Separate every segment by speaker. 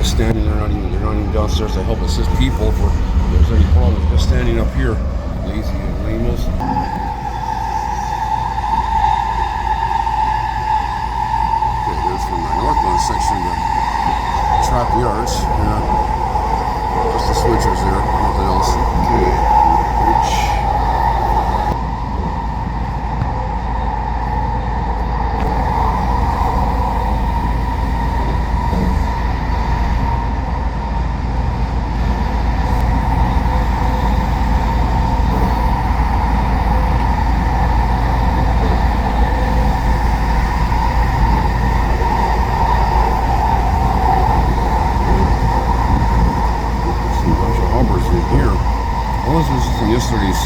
Speaker 1: just standing there, they're not even downstairs to help assist people if there's any problems. Just standing up here, lazy and lamos. Okay, here's from the northbound section of the trap yards. Just the switchers there, nothing else. Okay, bridge. Yesterday's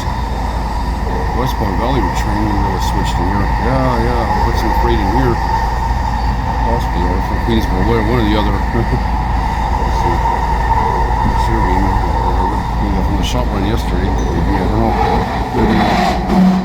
Speaker 1: westbound Valley train that was switched in here. Yeah, put some freight in here. Possibly, or from Queensboro, one or the other. Serving from the shop run yesterday. Maybe, I don't know. Maybe.